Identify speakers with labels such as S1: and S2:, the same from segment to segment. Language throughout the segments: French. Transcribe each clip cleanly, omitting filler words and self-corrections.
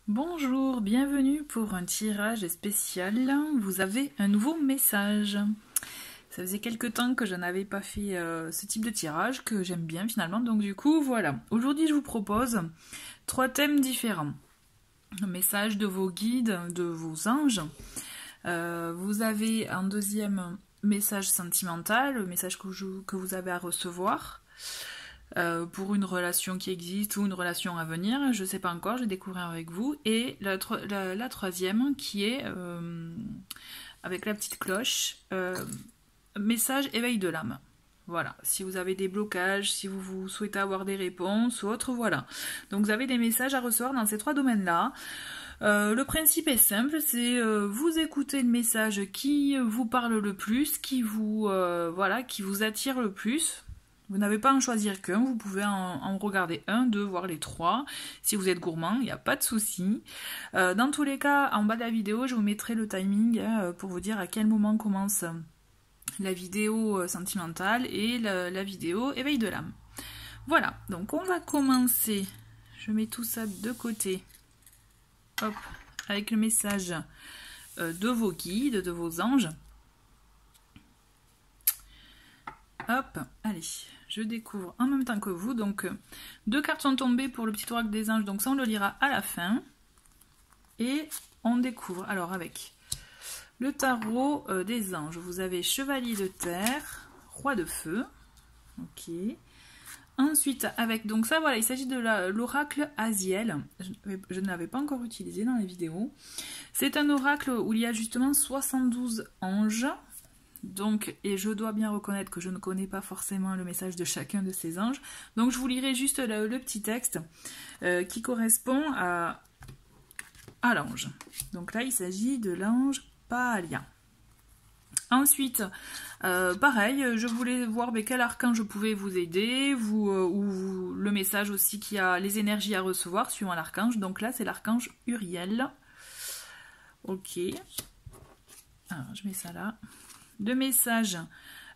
S1: Bonjour, bienvenue pour un tirage spécial. Vous avez un nouveau message. Ça faisait quelque temps que je n'avais pas fait ce type de tirage, que j'aime bien finalement. Donc du coup, voilà. Aujourd'hui, je vous propose 3 thèmes différents. Un message de vos guides, de vos anges. Vous avez un deuxième message sentimental, le message que vous avez à recevoir. Pour une relation qui existe ou une relation à venir, je ne sais pas encore, je vais découvrir avec vous. Et la troisième qui est, avec la petite cloche, message éveil de l'âme. Voilà, si vous avez des blocages, si vous souhaitez avoir des réponses ou autre, voilà. Donc vous avez des messages à recevoir dans ces 3 domaines-là. Le principe est simple, c'est vous écoutez le message qui vous parle le plus, qui vous attire le plus. Vous n'avez pas à en choisir qu'un, vous pouvez en regarder un, deux, voire les 3. Si vous êtes gourmand, il n'y a pas de souci. Dans tous les cas, en bas de la vidéo, je vous mettrai le timing pour vous dire à quel moment commence la vidéo sentimentale et la vidéo éveil de l'âme. Voilà, donc on va commencer. Je mets tout ça de côté. Hop, avec le message de vos guides, de vos anges. Hop, allez, je découvre en même temps que vous. Donc, 2 cartes sont tombées pour le petit oracle des anges, donc ça on le lira à la fin. Et on découvre, alors avec le tarot des anges, vous avez chevalier de terre, roi de feu. Ok. Ensuite, avec, donc ça voilà, il s'agit de l'oracle Aziel. Je ne l'avais pas encore utilisé dans les vidéos. C'est un oracle où il y a justement 72 anges. Donc, et je dois bien reconnaître que je ne connais pas forcément le message de chacun de ces anges. Donc je vous lirai juste le petit texte qui correspond à l'ange. Donc là, il s'agit de l'ange Paalia. Ensuite, pareil, je voulais voir quel archange pouvait vous aider, ou le message aussi qui a les énergies à recevoir suivant l'archange. Donc là, c'est l'archange Uriel. Ok. Alors, je mets ça là. De messages,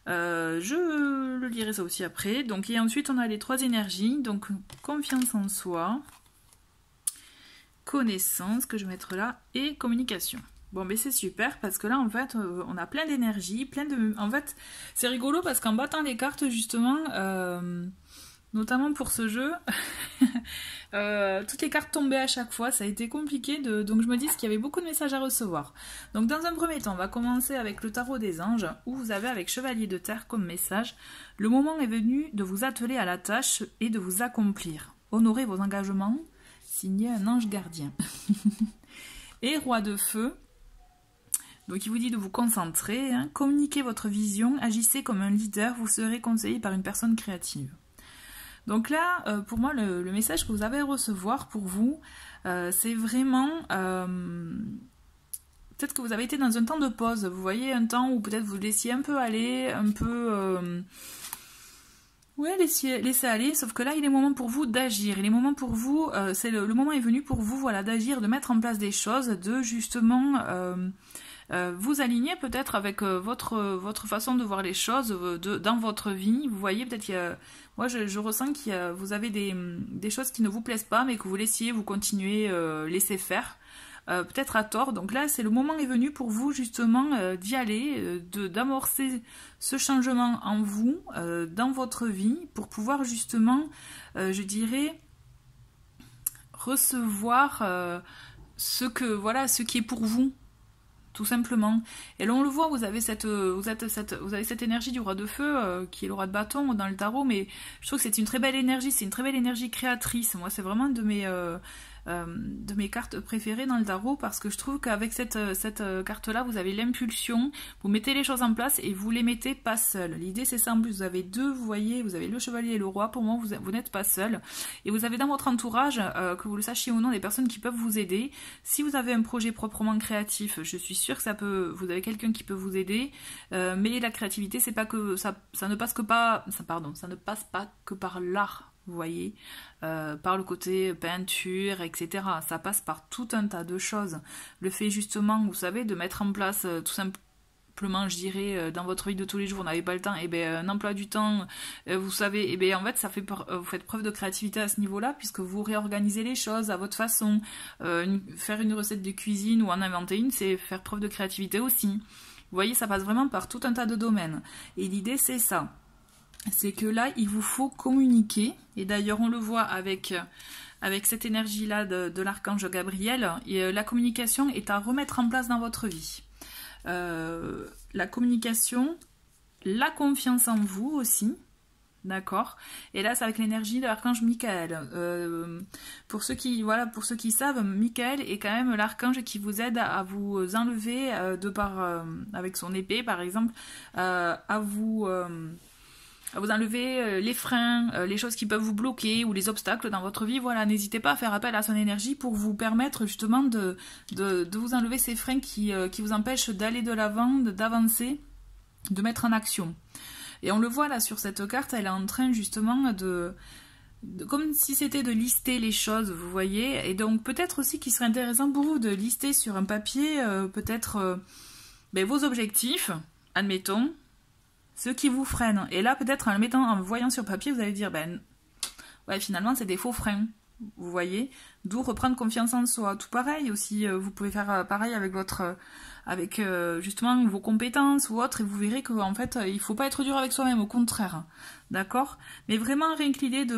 S1: je le lirai ça aussi après. Donc, et ensuite, on a les 3 énergies. Donc, confiance en soi, connaissance, que je vais mettre là, et communication. Bon, mais c'est super parce que là, en fait, on a plein d'énergie, plein de... En fait, c'est rigolo parce qu'en battant les cartes, justement, notamment pour ce jeu, toutes les cartes tombaient à chaque fois, ça a été compliqué, donc je me dis qu'il y avait beaucoup de messages à recevoir. Donc dans un premier temps, on va commencer avec le tarot des anges, où vous avez avec chevalier de terre comme message, le moment est venu de vous atteler à la tâche et de vous accomplir. Honorez vos engagements, signé un ange gardien. Et roi de feu, donc il vous dit de vous concentrer, hein, communiquez votre vision, agissez comme un leader, vous serez conseillé par une personne créative. Donc là, pour moi, le message que vous avez à recevoir pour vous, c'est vraiment... peut-être que vous avez été dans un temps de pause. Vous voyez, un temps où peut-être vous laissiez un peu aller, un peu... ouais, laissez aller, sauf que là, il est moment pour vous d'agir. Il est moment pour vous, le moment est venu pour vous, voilà, d'agir, de mettre en place des choses, de justement... vous aligner peut-être avec votre façon de voir les choses dans votre vie. Vous voyez, peut-être qu'il y a... Moi, je ressens que vous avez des choses qui ne vous plaisent pas, mais que vous laissiez, vous continuez, laisser faire. Peut-être à tort. Donc là, c'est le moment est venu pour vous, justement, d'y aller, d'amorcer ce changement en vous, dans votre vie, pour pouvoir, justement, je dirais, recevoir ce qui est pour vous. Tout simplement. Et là on le voit, vous avez cette énergie du roi de feu, qui est le roi de bâton dans le tarot, mais je trouve que c'est une très belle énergie, c'est une très belle énergie créatrice. Moi c'est vraiment de mes cartes préférées dans le tarot, parce que je trouve qu'avec cette carte-là, vous avez l'impulsion, vous mettez les choses en place et vous les mettez pas seul. L'idée c'est ça en plus, vous avez 2, vous voyez, vous avez le chevalier et le roi, pour moi vous n'êtes pas seul. Et vous avez dans votre entourage, que vous le sachiez ou non, des personnes qui peuvent vous aider. Si vous avez un projet proprement créatif, je suis sûre que vous avez quelqu'un qui peut vous aider, mais la créativité, c'est pas que ça ne passe pas que par l'art. Vous voyez, par le côté peinture, etc. Ça passe par tout un tas de choses. Le fait justement, vous savez, de mettre en place tout simplement simplement, je dirais, dans votre vie de tous les jours, vous n'avez pas le temps, et bien un emploi du temps, vous savez, et bien en fait, vous faites preuve de créativité à ce niveau-là, puisque vous réorganisez les choses à votre façon. Faire une recette de cuisine ou en inventer une, c'est faire preuve de créativité aussi. Vous voyez, ça passe vraiment par tout un tas de domaines. Et l'idée, c'est ça. C'est que là, il vous faut communiquer. Et d'ailleurs, on le voit avec cette énergie-là de l'archange Gabriel. Et, la communication est à remettre en place dans votre vie. La communication, la confiance en vous aussi. D'accord. Et là, c'est avec l'énergie de l'archange Michael. Pour ceux qui savent, Michael est quand même l'archange qui vous aide à vous enlever avec son épée, par exemple, à vous enlever les freins, les choses qui peuvent vous bloquer ou les obstacles dans votre vie. Voilà, n'hésitez pas à faire appel à son énergie pour vous permettre justement de vous enlever ces freins qui vous empêchent d'aller de l'avant, d'avancer, de mettre en action. Et on le voit là sur cette carte, elle est en train justement comme si c'était de lister les choses, vous voyez. Et donc peut-être aussi qu'il serait intéressant pour vous de lister sur un papier peut-être vos objectifs, admettons, ce qui vous freine. Et là peut-être en voyant sur papier, vous allez dire ouais, finalement c'est des faux freins. Vous voyez, d'où reprendre confiance en soi. Tout pareil aussi, vous pouvez faire pareil avec justement vos compétences ou autres, et vous verrez qu'en fait, il faut pas être dur avec soi-même, au contraire. D'accord? Mais vraiment, rien que l'idée de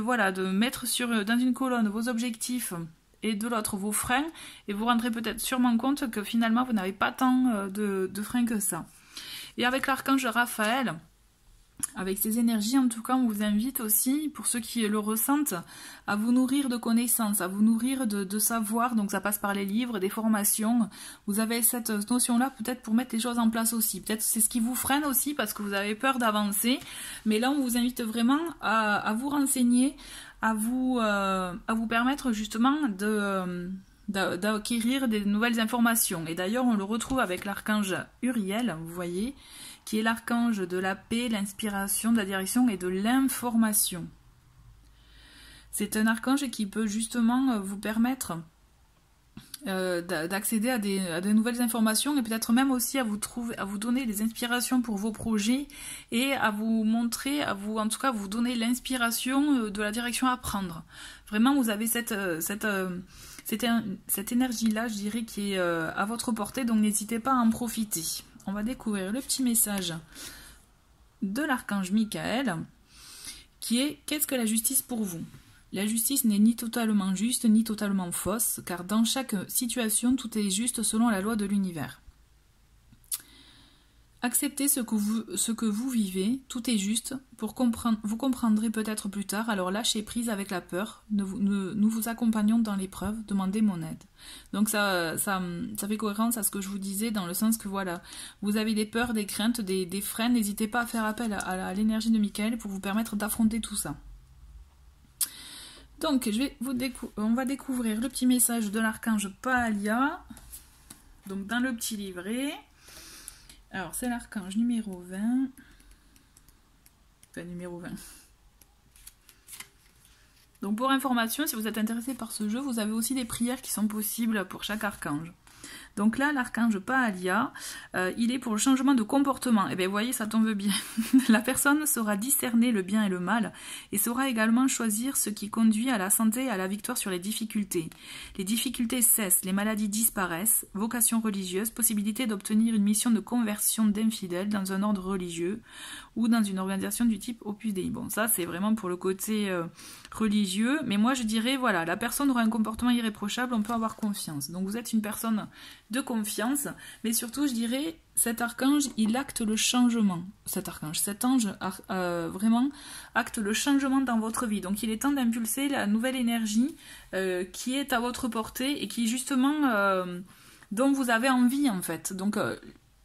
S1: mettre dans une colonne vos objectifs et de l'autre vos freins, et vous rendrez peut-être sûrement compte que finalement, vous n'avez pas tant de freins que ça. Et avec l'archange Raphaël, avec ces énergies, en tout cas, on vous invite aussi, pour ceux qui le ressentent, à vous nourrir de connaissances, à vous nourrir de savoir. Donc ça passe par les livres, des formations. Vous avez cette notion-là peut-être pour mettre les choses en place aussi. Peut-être c'est ce qui vous freine aussi parce que vous avez peur d'avancer. Mais là, on vous invite vraiment à vous renseigner, à vous permettre justement d'acquérir des nouvelles informations. Et d'ailleurs, on le retrouve avec l'archange Uriel, vous voyez, qui est l'archange de la paix, l'inspiration, de la direction et de l'information. C'est un archange qui peut justement vous permettre d'accéder à des nouvelles informations et peut-être même aussi à vous donner des inspirations pour vos projets et à vous montrer, en tout cas vous donner l'inspiration de la direction à prendre. Vraiment, vous avez cette énergie-là, je dirais, qui est à votre portée, donc n'hésitez pas à en profiter. On va découvrir le petit message de l'archange Michael, qui est « Qu'est-ce que la justice pour vous ?» La justice n'est ni totalement juste, ni totalement fausse, car dans chaque situation, tout est juste selon la loi de l'univers. Acceptez ce que vous vivez, tout est juste, vous comprendrez peut-être plus tard, alors lâchez prise avec la peur, nous vous accompagnons dans l'épreuve, demandez mon aide. Donc ça fait cohérence à ce que je vous disais, dans le sens que voilà, vous avez des peurs, des craintes, des freins, n'hésitez pas à faire appel à l'énergie de Michael pour vous permettre d'affronter tout ça. Donc on va découvrir le petit message de l'archange Pahalia, donc dans le petit livret. Alors, c'est l'archange numéro 20. Enfin, numéro 20. Donc, pour information, si vous êtes intéressé par ce jeu, vous avez aussi des prières qui sont possibles pour chaque archange. Donc là, l'archange Pahalia, il est pour le changement de comportement. Et bien, vous voyez, ça tombe bien. La personne saura discerner le bien et le mal et saura également choisir ce qui conduit à la santé et à la victoire sur les difficultés. Les difficultés cessent, les maladies disparaissent, vocation religieuse, possibilité d'obtenir une mission de conversion d'infidèles dans un ordre religieux ou dans une organisation du type Opus Dei. Bon, ça, c'est vraiment pour le côté religieux. Mais moi, je dirais, voilà, la personne aura un comportement irréprochable, on peut avoir confiance. Donc, vous êtes une personne de confiance, mais surtout je dirais cet archange il acte le changement, cet ange vraiment acte le changement dans votre vie, donc il est temps d'impulser la nouvelle énergie qui est à votre portée et qui justement dont vous avez envie en fait. Donc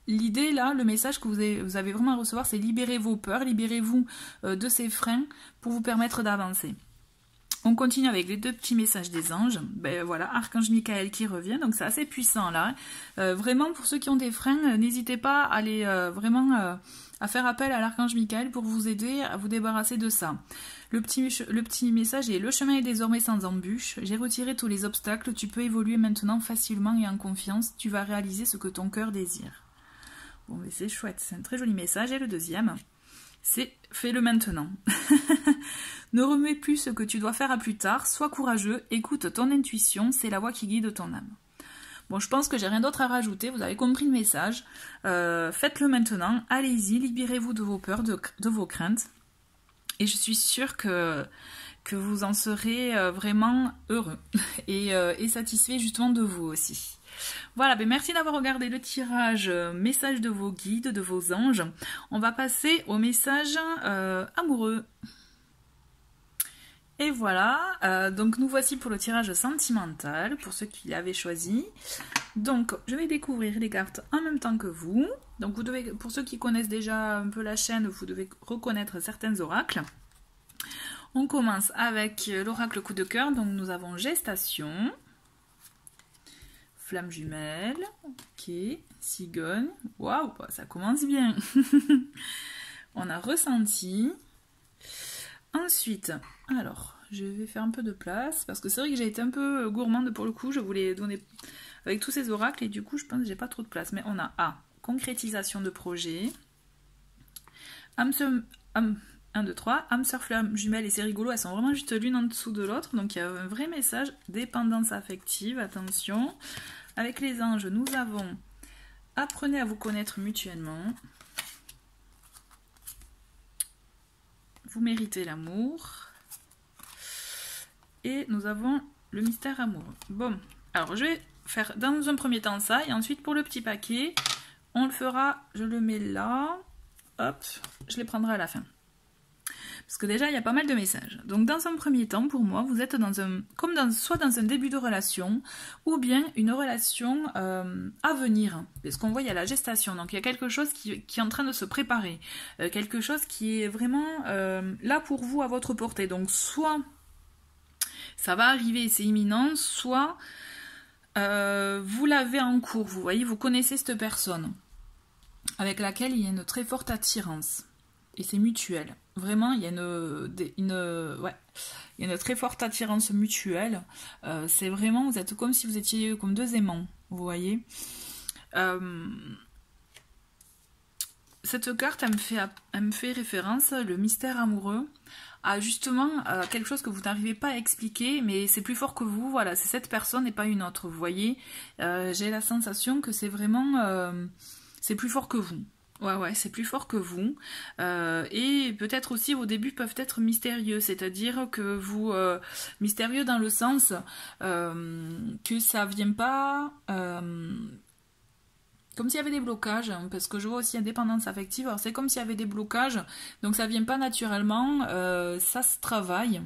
S1: l'idée là, le message que vous avez vraiment à recevoir, c'est libérez vos peurs, libérez-vous de ces freins pour vous permettre d'avancer. On continue avec les deux petits messages des anges. Ben voilà, archange Michael qui revient, donc c'est assez puissant là. Vraiment, pour ceux qui ont des freins, n'hésitez pas à aller à faire appel à l'archange Michael pour vous aider à vous débarrasser de ça. Le petit message est « Le chemin est désormais sans embûche. J'ai retiré tous les obstacles. Tu peux évoluer maintenant facilement et en confiance. Tu vas réaliser ce que ton cœur désire. » Bon, mais c'est chouette, c'est un très joli message. Et le deuxième, c'est « Fais-le maintenant ». Ne remets plus ce que tu dois faire à plus tard, sois courageux, écoute ton intuition, c'est la voix qui guide ton âme. Bon, je pense que j'ai rien d'autre à rajouter, vous avez compris le message. Faites-le maintenant, allez-y, libérez-vous de vos peurs, de vos craintes. Et je suis sûre que vous en serez vraiment heureux et satisfait justement de vous aussi. Voilà, ben merci d'avoir regardé le tirage message de vos guides, de vos anges. On va passer au message amoureux. Et voilà, donc nous voici pour le tirage sentimental, pour ceux qui l'avaient choisi. Donc, je vais découvrir les cartes en même temps que vous. Donc, vous devez, pour ceux qui connaissent déjà un peu la chaîne, vous devez reconnaître certains oracles. On commence avec l'oracle coup de cœur. Donc, nous avons gestation, flamme jumelle, ok, cigogne. Waouh, ça commence bien. On a ressenti. Ensuite, alors, je vais faire un peu de place, parce que c'est vrai que j'ai été un peu gourmande pour le coup, je voulais donner avec tous ces oracles, et du coup, je pense que j'ai pas trop de place. Mais on a A, concrétisation de projet, âme sœur, 1, 2, 3, âme sœur, flamme jumelle, et c'est rigolo, elles sont vraiment juste l'une en dessous de l'autre, donc il y a un vrai message, dépendance affective, attention. Avec les anges, nous avons, apprenez à vous connaître mutuellement. Vous méritez l'amour. Et nous avons le mystère amoureux. Bon, alors je vais faire dans un premier temps ça. Et ensuite pour le petit paquet, on le fera, je le mets là. Hop, je les prendrai à la fin. Parce que déjà, il y a pas mal de messages. Donc dans un premier temps, pour moi, vous êtes soit dans un début de relation, ou bien une relation à venir. Parce qu'on voit, il y a la gestation. Donc il y a quelque chose qui est en train de se préparer. Quelque chose qui est vraiment là pour vous, à votre portée. Donc soit ça va arriver, c'est imminent, soit vous l'avez en cours. Vous voyez, vous connaissez cette personne avec laquelle il y a une très forte attirance. Et c'est mutuel. Vraiment, il y a une très forte attirance mutuelle. C'est vraiment, vous êtes comme si vous étiez comme deux aimants, vous voyez. Cette carte, elle me fait référence, le mystère amoureux, à justement quelque chose que vous n'arrivez pas à expliquer, mais c'est plus fort que vous. Voilà, c'est cette personne et pas une autre, vous voyez. J'ai la sensation que c'est vraiment, c'est plus fort que vous. Ouais, c'est plus fort que vous. Et peut-être aussi vos débuts peuvent être mystérieux, c'est-à-dire que vous... mystérieux dans le sens que ça vient pas... comme s'il y avait des blocages, hein, parce que je vois aussi indépendance affective, alors c'est comme s'il y avait des blocages, donc ça vient pas naturellement, ça se travaille.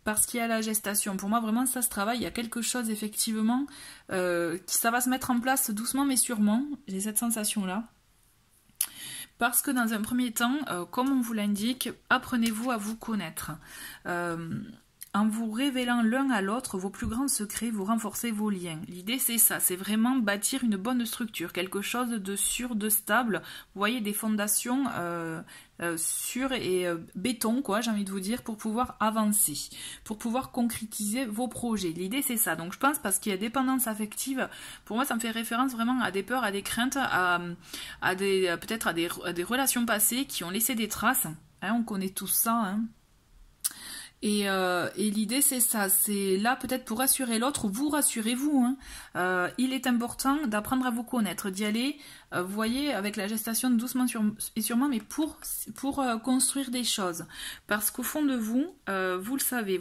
S1: Parce qu'il y a la gestation. Pour moi, vraiment, ça se travaille. Il y a quelque chose, effectivement, ça va se mettre en place doucement mais sûrement. J'ai cette sensation-là. Parce que dans un premier temps, comme on vous l'indique, apprenez-vous à vous connaître. En vous révélant l'un à l'autre vos plus grands secrets, vous renforcez vos liens. L'idée, c'est ça, c'est vraiment bâtir une bonne structure, quelque chose de sûr, de stable. Vous voyez, des fondations sûres et béton, quoi, j'ai envie de vous dire, pour pouvoir avancer, pour pouvoir concrétiser vos projets. L'idée, c'est ça. Donc, je pense, parce qu'il y a dépendance affective, pour moi, ça me fait référence vraiment à des peurs, à des craintes, peut-être à des relations passées qui ont laissé des traces. Hein, on connaît tout ça, hein. Et l'idée, c'est ça, c'est là peut-être pour rassurer l'autre, vous rassurez-vous. Hein. Il est important d'apprendre à vous connaître, d'y aller, vous voyez, avec la gestation doucement et sûrement, mais pour construire des choses. Parce qu'au fond de vous, vous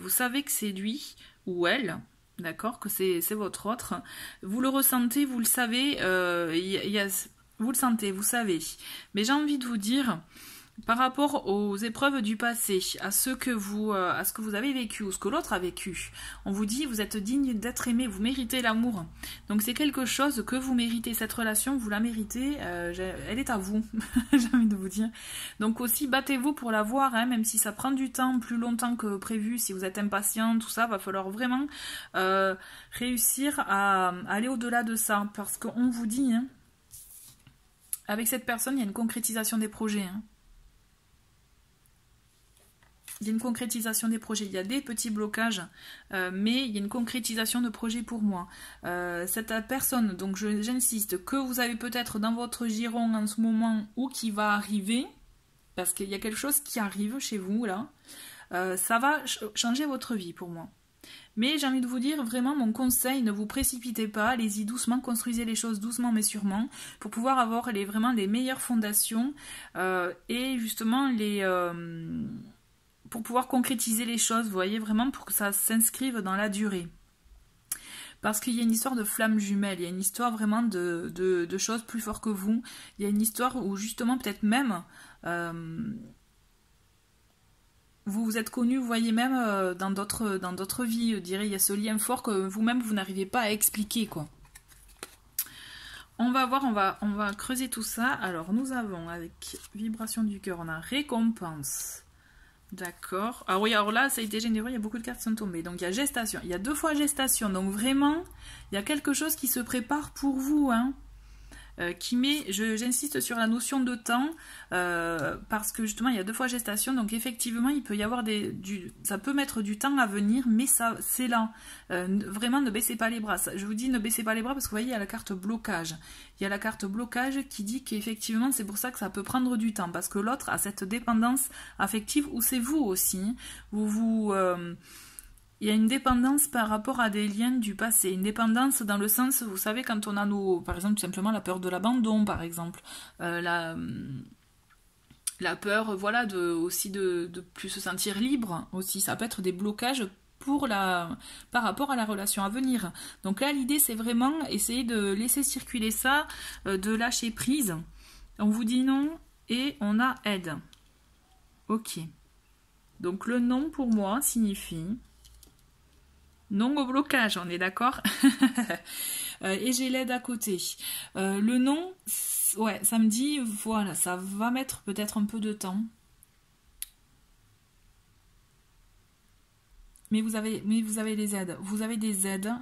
S1: savez que c'est lui ou elle, d'accord, que c'est votre autre. Vous le ressentez, vous le savez, vous le sentez, vous savez. Mais j'ai envie de vous dire... Par rapport aux épreuves du passé, à ce que vous avez vécu ou ce que l'autre a vécu, on vous dit vous êtes digne d'être aimé, vous méritez l'amour. Donc c'est quelque chose que vous méritez, cette relation, vous la méritez, elle est à vous, j'ai envie de vous dire. Donc aussi battez-vous pour l'avoir, hein, même si ça prend du temps, plus longtemps que prévu, si vous êtes impatient, tout ça, va falloir vraiment réussir à aller au-delà de ça, parce qu'on vous dit, hein, avec cette personne, il y a une concrétisation des projets, hein. il y a une concrétisation des projets. Il y a des petits blocages, mais il y a une concrétisation de projets pour moi. Cette personne, donc j'insiste, que vous avez peut-être dans votre giron en ce moment ou qui va arriver, parce qu'il y a quelque chose qui arrive chez vous là, ça va changer votre vie pour moi. Mais j'ai envie de vous dire, vraiment, mon conseil, ne vous précipitez pas, allez-y doucement, construisez les choses doucement mais sûrement, pour pouvoir avoir vraiment les meilleures fondations et justement pour pouvoir concrétiser les choses, vous voyez, vraiment pour que ça s'inscrive dans la durée. Parce qu'il y a une histoire de flamme jumelle, il y a une histoire vraiment de choses plus fortes que vous, il y a une histoire où justement peut-être même... vous vous êtes connu, vous voyez, même dans d'autres vies, je dirais, il y a ce lien fort que vous-même, vous n'arrivez pas à expliquer, quoi. On va voir, on va creuser tout ça. Alors, nous avons, avec vibration du cœur, on a récompense. D'accord. Ah oui, alors là, ça a été généreux, il y a beaucoup de cartes qui sont tombées. Donc, il y a gestation. Il y a 2 fois gestation. Donc, vraiment, il y a quelque chose qui se prépare pour vous, hein. Qui met, j'insiste sur la notion de temps, parce que justement il y a 2 fois gestation, donc effectivement il peut y avoir ça peut mettre du temps à venir, mais ça c'est là. Vraiment ne baissez pas les bras. Je vous dis ne baissez pas les bras parce que vous voyez il y a la carte blocage. Il y a la carte blocage qui dit qu'effectivement c'est pour ça que ça peut prendre du temps, parce que l'autre a cette dépendance affective, ou c'est vous aussi. Il y a une dépendance par rapport à des liens du passé. Une dépendance dans le sens, vous savez, quand on a par exemple, tout simplement la peur de l'abandon, par exemple. La peur, voilà, aussi de plus se sentir libre, aussi. Ça peut être des blocages par rapport à la relation à venir. Donc là, l'idée, c'est vraiment essayer de laisser circuler ça, de lâcher prise. On vous dit non et on a aide. Ok. Donc le non, pour moi, signifie... non au blocage, on est d'accord. Et j'ai l'aide à côté. Le non, ouais, ça me dit, voilà, ça va mettre peut-être un peu de temps. Mais vous avez les aides. Vous avez des aides.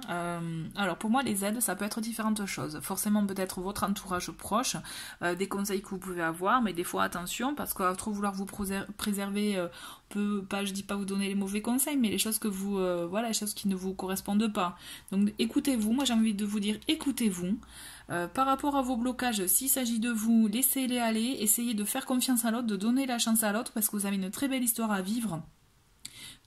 S1: Alors pour moi, les aides, ça peut être différentes choses. Forcément, peut-être votre entourage proche, des conseils que vous pouvez avoir, mais des fois, attention, parce qu'à trop vouloir vous préserver, je dis pas vous donner les mauvais conseils, mais les choses que voilà, les choses qui ne vous correspondent pas. Donc écoutez-vous. Moi, j'ai envie de vous dire, écoutez-vous. Par rapport à vos blocages, s'il s'agit de vous, laissez-les aller. Essayez de faire confiance à l'autre, de donner la chance à l'autre, parce que vous avez une très belle histoire à vivre.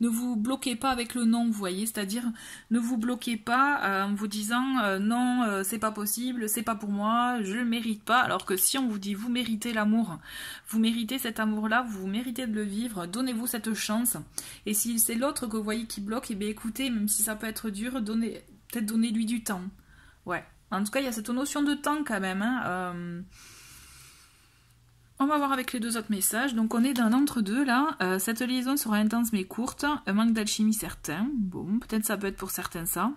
S1: Ne vous bloquez pas avec le non, vous voyez, c'est-à-dire ne vous bloquez pas en vous disant non, c'est pas possible, c'est pas pour moi, je le mérite pas. Alors que si on vous dit vous méritez l'amour, vous méritez cet amour-là, vous méritez de le vivre, donnez-vous cette chance. Et si c'est l'autre que vous voyez qui bloque, eh bien écoutez, même si ça peut être dur, peut-être donnez-lui du temps. Ouais, en tout cas il y a cette notion de temps quand même, hein. On va voir avec les 2 autres messages. Donc on est dans l'entre-deux là. Cette liaison sera intense mais courte. Un manque d'alchimie certain. Bon, peut-être ça peut être pour certains ça.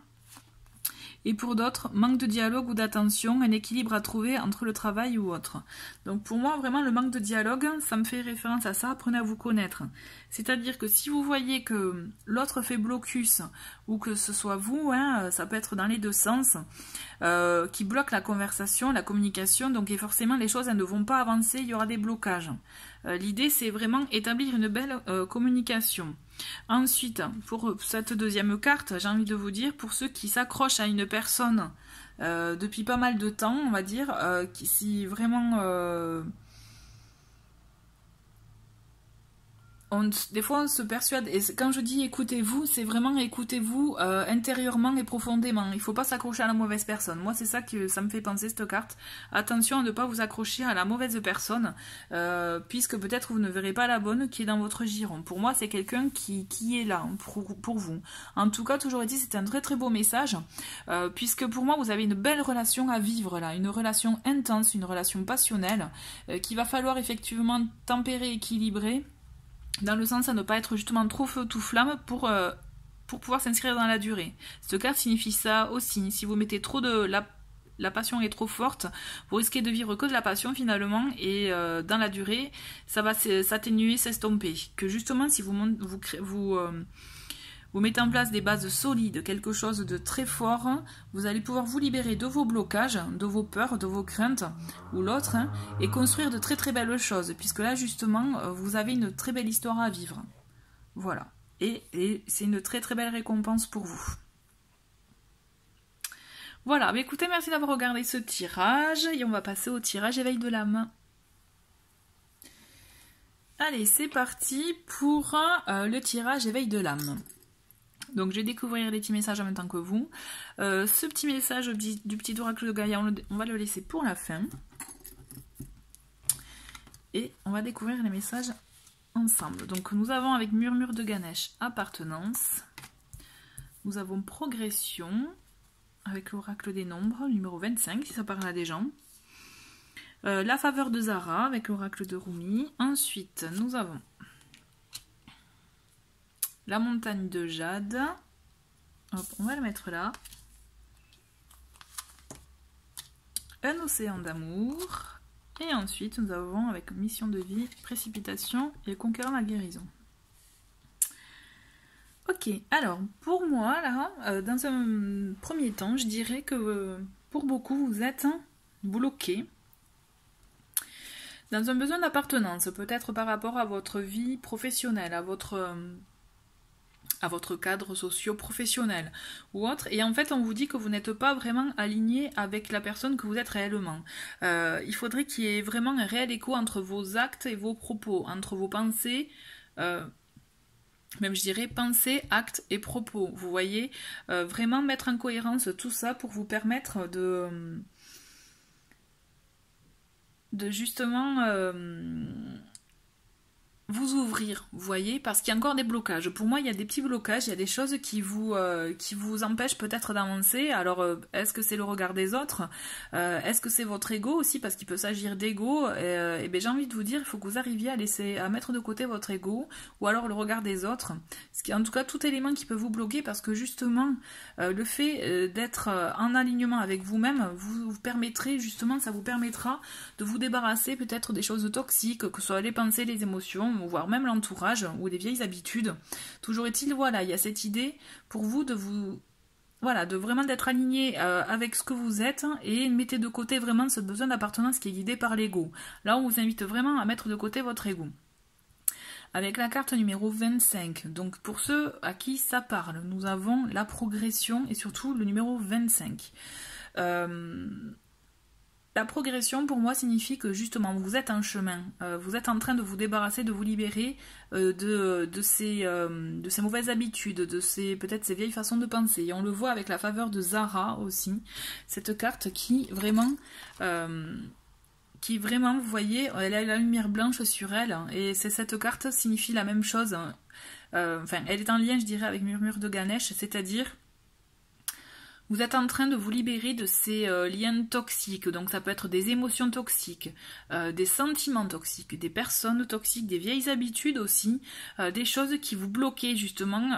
S1: Et pour d'autres, manque de dialogue ou d'attention, un équilibre à trouver entre le travail ou autre. Donc pour moi, vraiment, le manque de dialogue, ça me fait référence à ça, apprenez à vous connaître. C'est-à-dire que si vous voyez que l'autre fait blocus, ou que ce soit vous, hein, ça peut être dans les 2 sens, qui bloque la conversation, la communication, donc et forcément les choses elles ne vont pas avancer, il y aura des blocages. L'idée c'est vraiment établir une belle communication. Ensuite, pour cette 2e carte, j'ai envie de vous dire, pour ceux qui s'accrochent à une personne depuis pas mal de temps, on va dire, si vraiment... des fois on se persuade, et quand je dis écoutez-vous, c'est vraiment écoutez-vous intérieurement et profondément. Il ne faut pas s'accrocher à la mauvaise personne. Moi c'est ça que ça me fait penser cette carte. Attention à ne pas vous accrocher à la mauvaise personne, puisque peut-être vous ne verrez pas la bonne qui est dans votre giron. Pour moi c'est quelqu'un qui est là pour vous. En tout cas, toujours dit, c'est un très très beau message, puisque pour moi vous avez une belle relation à vivre là, une relation intense, une relation passionnelle, qu'il va falloir effectivement tempérer, équilibrer, dans le sens à ne pas être justement trop feu, tout flamme pour pouvoir s'inscrire dans la durée. Cette carte signifie ça aussi. Si vous mettez trop de... La passion est trop forte, vous risquez de vivre que de la passion finalement, et dans la durée, ça va s'atténuer, s'estomper. Que justement, si vous mettez en place des bases solides, quelque chose de très fort, vous allez pouvoir vous libérer de vos blocages, de vos peurs, de vos craintes, ou l'autre, hein, et construire de très très belles choses, puisque là justement, vous avez une très belle histoire à vivre. Voilà. Et c'est une très très belle récompense pour vous. Voilà, mais écoutez, merci d'avoir regardé ce tirage et on va passer au tirage éveil de l'âme. Allez, c'est parti pour le tirage éveil de l'âme. Donc je vais découvrir les petits messages en même temps que vous. Ce petit message du petit oracle de Gaïa, on va le laisser pour la fin. Et on va découvrir les messages ensemble. Donc nous avons avec Murmure de Ganesh, appartenance. Nous avons progression. Avec l'oracle des nombres, numéro 25, si ça parle à des gens. La faveur de Zara, avec l'oracle de Rumi. Ensuite, nous avons la montagne de Jade. Hop, on va le mettre là. Un océan d'amour. Et ensuite, nous avons avec mission de vie, précipitation et conquérant la guérison. Ok, alors pour moi, là, dans un premier temps, je dirais que pour beaucoup, vous êtes bloqués dans un besoin d'appartenance, peut-être par rapport à votre vie professionnelle, à votre cadre socio-professionnel ou autre, et en fait on vous dit que vous n'êtes pas vraiment aligné avec la personne que vous êtes réellement. Il faudrait qu'il y ait vraiment un réel écho entre vos actes et vos propos, entre vos pensées, même je dirais pensée, acte et propos. Vous voyez, vraiment mettre en cohérence tout ça pour vous permettre de justement vous ouvrir, vous voyez, parce qu'il y a encore des blocages. Pour moi, il y a des petits blocages, il y a des choses qui vous empêchent peut-être d'avancer. Alors, est-ce que c'est le regard des autres? Est-ce que c'est votre ego aussi? Parce qu'il peut s'agir d'ego. Et bien, j'ai envie de vous dire, il faut que vous arriviez à mettre de côté votre ego, ou alors le regard des autres. Ce qui est en tout cas tout élément qui peut vous bloquer, parce que justement, le fait d'être en alignement avec vous-même, vous permettrez, justement, ça vous permettra de vous débarrasser peut-être des choses toxiques, que ce soit les pensées, les émotions, voire même l'entourage ou des vieilles habitudes. Toujours est-il, voilà, il y a cette idée pour vous de vous, voilà, de vraiment d'être aligné avec ce que vous êtes et mettez de côté vraiment ce besoin d'appartenance qui est guidé par l'ego. Là, on vous invite vraiment à mettre de côté votre ego. Avec la carte numéro 25, donc pour ceux à qui ça parle, nous avons la progression et surtout le numéro 25. La progression, pour moi, signifie que justement, vous êtes en chemin. Vous êtes en train de vous débarrasser, de vous libérer de ces mauvaises habitudes, peut-être ces vieilles façons de penser. Et on le voit avec la faveur de Zara aussi. Cette carte qui vraiment, vous voyez, elle a la lumière blanche sur elle. Et cette carte signifie la même chose. Enfin, elle est en lien, je dirais, avec Murmure de Ganesh, c'est-à-dire... Vous êtes en train de vous libérer de ces liens toxiques, donc ça peut être des émotions toxiques, des sentiments toxiques, des personnes toxiques, des vieilles habitudes aussi, des choses qui vous bloquaient justement.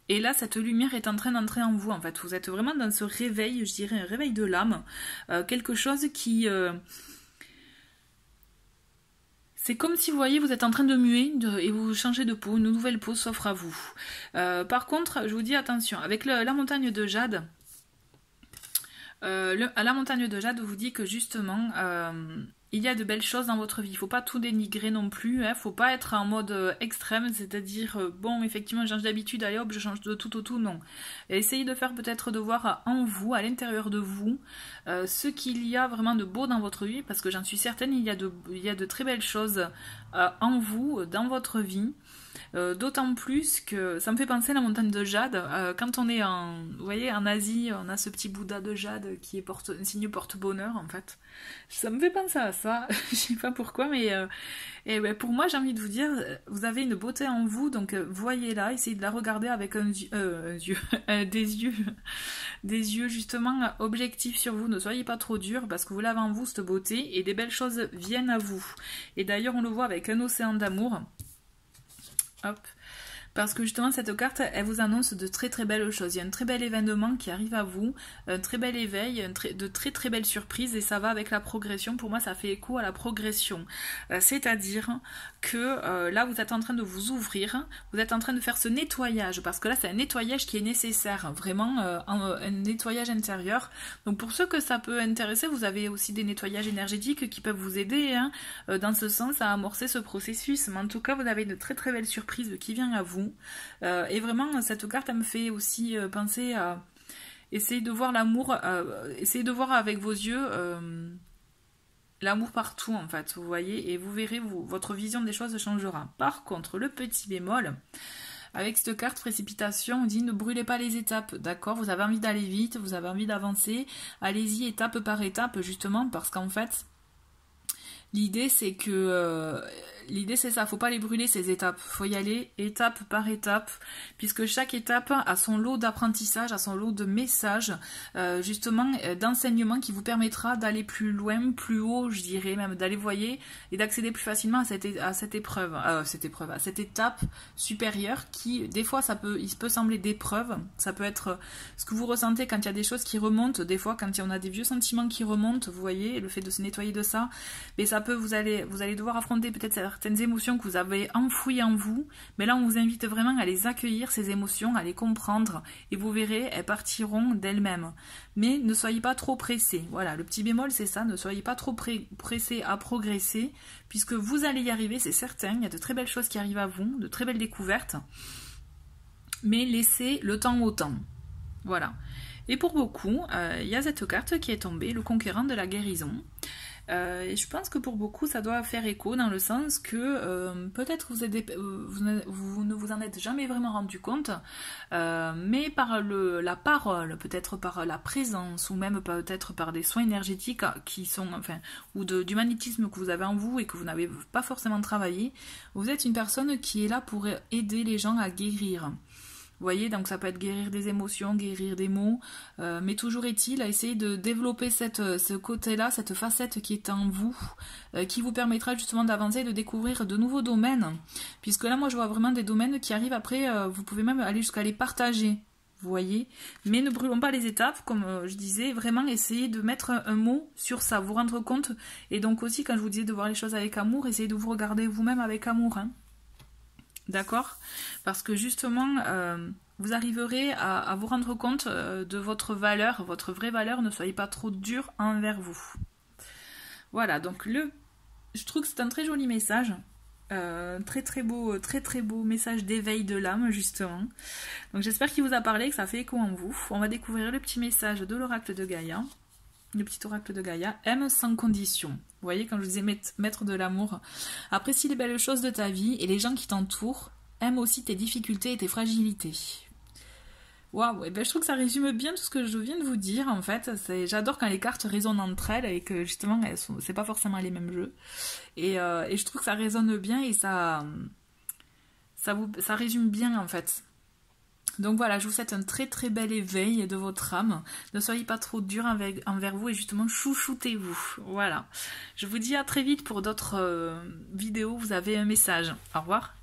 S1: Et là, cette lumière est en train d'entrer en vous, en fait. Vous êtes vraiment dans ce réveil, je dirais un réveil de l'âme, quelque chose qui... C'est comme si vous voyez, vous êtes en train de muer et vous changez de peau, une nouvelle peau s'offre à vous. Par contre, je vous dis attention, avec la montagne de Jade, la montagne de Jade vous dit que justement, il y a de belles choses dans votre vie. Il ne faut pas tout dénigrer non plus. Il ne faut pas être en mode extrême, c'est-à-dire, bon, effectivement, je change d'habitude, allez hop, je change de tout au tout, non. Et essayez de faire peut-être de voir en vous, à l'intérieur de vous, ce qu'il y a vraiment de beau dans votre vie, parce que j'en suis certaine, il y a de très belles choses en vous, dans votre vie. D'autant plus que ça me fait penser à la montagne de Jade. Quand on est vous voyez, en Asie, on a ce petit Bouddha de Jade qui est un signe porte-bonheur en fait. Ça me fait penser à ça. Je sais pas pourquoi, mais pour moi, j'ai envie de vous dire, vous avez une beauté en vous, donc voyez-la, essayez de la regarder avec des yeux justement objectifs sur vous. Ne soyez pas trop durs parce que vous l'avez en vous cette beauté et des belles choses viennent à vous. Et d'ailleurs, on le voit avec un océan d'amour. Hop. Parce que justement, cette carte, elle vous annonce de très très belles choses. Il y a un très bel événement qui arrive à vous, un très bel éveil, de très très belles surprises, et ça va avec la progression. Pour moi, ça fait écho à la progression. C'est-à-dire que là, vous êtes en train de vous ouvrir, vous êtes en train de faire ce nettoyage, parce que là, c'est un nettoyage qui est nécessaire, vraiment un nettoyage intérieur. Donc pour ceux que ça peut intéresser, vous avez aussi des nettoyages énergétiques qui peuvent vous aider hein, dans ce sens à amorcer ce processus. Mais en tout cas, vous avez une très très belle surprise qui vient à vous. Et vraiment, cette carte, elle me fait aussi penser à essayer de voir l'amour, essayer de voir avec vos yeux l'amour partout, en fait, vous voyez, et vous verrez, votre vision des choses changera. Par contre, le petit bémol, avec cette carte précipitation, on dit ne brûlez pas les étapes, d'accord? Vous avez envie d'aller vite, vous avez envie d'avancer, allez-y étape par étape, justement, parce qu'en fait, l'idée c'est que l'idée c'est ça, faut pas les brûler ces étapes, faut y aller étape par étape, puisque chaque étape a son lot d'apprentissage, a son lot de messages, justement d'enseignement qui vous permettra d'aller plus loin, plus haut, je dirais même d'aller voyer et d'accéder plus facilement à cette épreuve, à cette étape supérieure qui des fois il peut sembler d'épreuve, ça peut être ce que vous ressentez quand il y a des choses qui remontent, des fois quand on a des vieux sentiments qui remontent, vous voyez, le fait de se nettoyer de ça, mais ça peut vous allez devoir affronter peut-être certaines émotions que vous avez enfouies en vous, mais là on vous invite vraiment à les accueillir, ces émotions, à les comprendre, et vous verrez, elles partiront d'elles-mêmes. Mais ne soyez pas trop pressés, voilà, le petit bémol c'est ça, ne soyez pas trop pressés à progresser, puisque vous allez y arriver, c'est certain, il y a de très belles choses qui arrivent à vous, de très belles découvertes, mais laissez le temps au temps, voilà. Et pour beaucoup, il y a cette carte qui est tombée, le conquérant de la guérison. Et je pense que pour beaucoup ça doit faire écho dans le sens que peut-être vous ne vous en êtes jamais vraiment rendu compte, mais par la parole, peut-être par la présence ou même peut-être par des soins énergétiques qui sont, enfin, ou du magnétisme que vous avez en vous et que vous n'avez pas forcément travaillé, vous êtes une personne qui est là pour aider les gens à guérir. Vous voyez, donc ça peut être guérir des émotions, guérir des mots, mais toujours est-il à essayer de développer ce côté-là, cette facette qui est en vous, qui vous permettra justement d'avancer et de découvrir de nouveaux domaines. Puisque là, moi, je vois vraiment des domaines qui arrivent après, vous pouvez même aller jusqu'à les partager, vous voyez. Mais ne brûlons pas les étapes, comme je disais, vraiment essayer de mettre un mot sur ça, vous rendre compte. Et donc aussi, quand je vous disais de voir les choses avec amour, essayez de vous regarder vous-même avec amour, hein. D'accord? Parce que justement, vous arriverez à vous rendre compte de votre valeur, votre vraie valeur, ne soyez pas trop dur envers vous. Voilà, donc je trouve que c'est un très joli message, très très beau message d'éveil de l'âme justement. Donc j'espère qu'il vous a parlé, que ça fait écho en vous. On va découvrir le petit message de l'oracle de Gaïa. Le petit oracle de Gaïa, aime sans condition. Vous voyez, quand je disais mettre de l'amour, apprécie les belles choses de ta vie et les gens qui t'entourent, aime aussi tes difficultés et tes fragilités. Waouh, et ben je trouve que ça résume bien tout ce que je viens de vous dire en fait. J'adore quand les cartes résonnent entre elles et que justement c'est pas forcément les mêmes jeux. Et je trouve que ça résonne bien et ça résume bien en fait. Donc voilà, je vous souhaite un très très bel éveil de votre âme. Ne soyez pas trop dur envers vous et justement chouchoutez-vous. Voilà. Je vous dis à très vite pour d'autres vidéos. Vous avez un message. Au revoir.